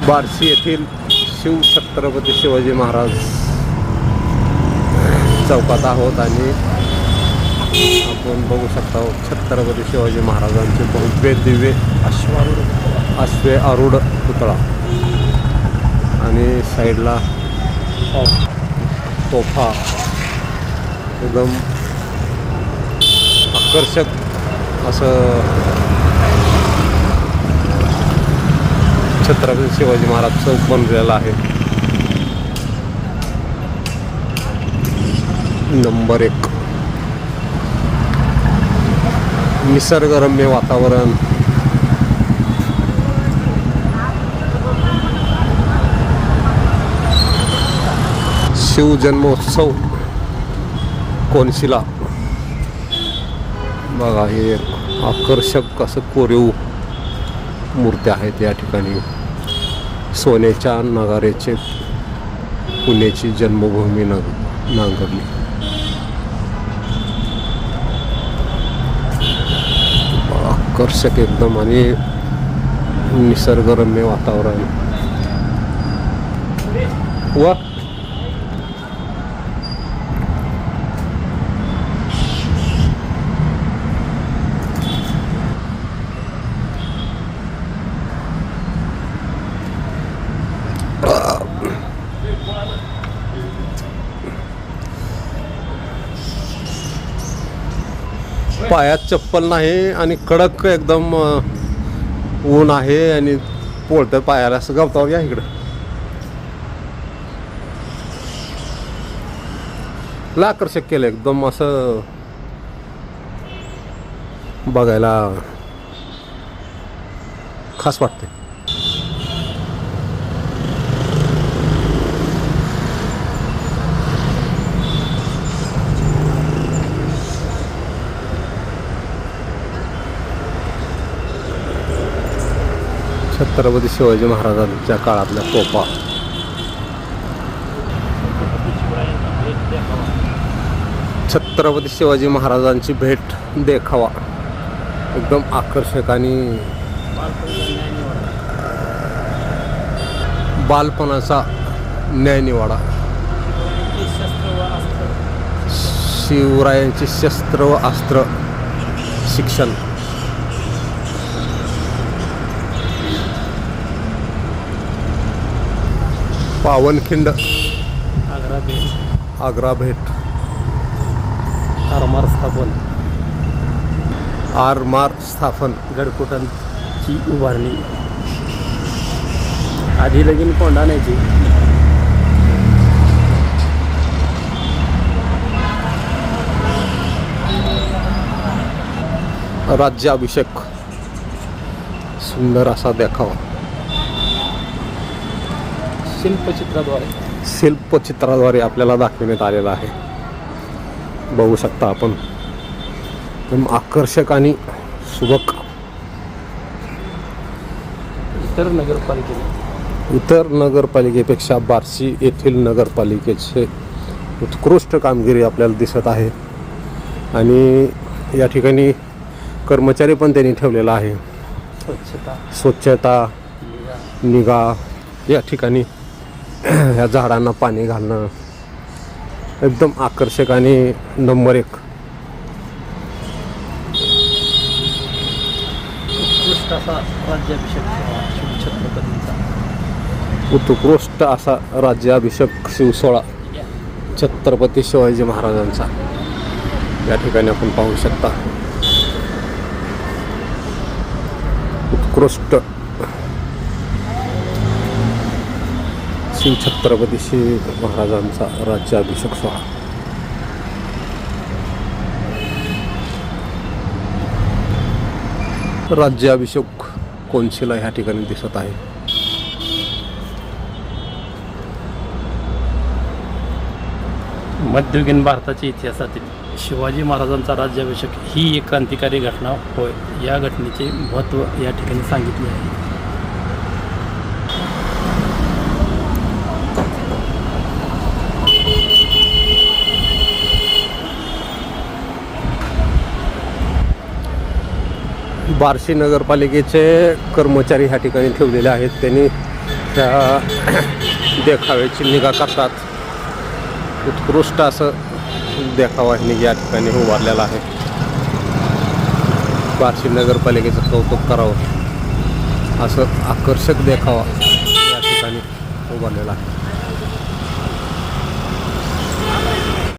बार्शी येथील शिव छत्रपती शिवाजी महाराज चौकात आहोत आणि आपण बघू शकता छत्रपती शिवाजी महाराजांचे भव्य दिव्य अश्वारूढ पुतळा आणि साईडला तोफा एकदम आकर्षक असं छत्रपती शिवाजी महाराज चौक बनलेला आहे. नंबर 1. निसर्गरम्य वातावरण, शिवजन्मोत्सव कोनशिला बघा, हे आकर्षक असं कोरीव मूर्त्या आहेत या ठिकाणी. सोन्याच्या नगाऱ्याचे पुण्याची जन्मभूमी नांगरली. आकर्षक एकदम आणि निसर्गरम्य वातावरण. वा पायात चप्पल नाही आणि कडक एकदम ऊन आहे आणि पोळतं पायाला. असं गवतावर या इकडं. ला आकर्षक केलं एकदम, असं बघायला खास वाटते. छत्रपती शिवाजी महाराजांच्या काळातल्या तोफा. छत्रपती शिवाजी महाराजांची भेट देखावा एकदम आकर्षक आणि बालपणाचा न्यायनिवाडा. शिवरायांचे शस्त्र व अस्त्र शिक्षण. पावनखिंड आग्रा भेट. आरमार स्थापन. गडकोटांची उभारणी. आधी लगीन कोंढाण्याची. राज्याभिषेक. सुंदर असा देखावा शिल्पचित्राद्वारे आपल्याला दाखवण्यात आलेला आहे. बघू शकता आपण. एकदम आकर्षक आणि सुबक. इतर नगरपालिकेपेक्षा बार्शी येथील नगरपालिकेचे उत्कृष्ट कामगिरी आपल्याला दिसत आहे आणि या ठिकाणी कर्मचारी पण त्यांनी ठेवलेला आहे. स्वच्छता निगा. या ठिकाणी ह्या झाडांना पाणी घालणं एकदम आकर्षक आणि नंबर 1. उत्कृष्ट असा राज्याभिषेक शिवसोहळा छत्रपती शिवाजी महाराजांचा या ठिकाणी आपण पाहू शकता. उत्कृष्ट शिव छत्रपती शिवाजी महाराजांचा राज्याभिषेक सोहळा. राज्याभिषेक कोनशिला ह्या ठिकाणी दिसत आहे. मध्ययुगीन भारताच्या इतिहासातील शिवाजी महाराजांचा राज्याभिषेक ही एक क्रांतिकारी घटना होय. या घटनेचे महत्त्व या ठिकाणी सांगितले आहे. बार्शी नगरपालिकेचे कर्मचारी ह्या ठिकाणी ठेवलेले आहेत. त्यांनी त्या देखाव्याची निगा करतात. उत्कृष्ट असं देखावा या ठिकाणी उभारलेला आहे. बार्शी नगरपालिकेचं कौतुक करावं असं आकर्षक देखावा या ठिकाणी उभारलेला आहे.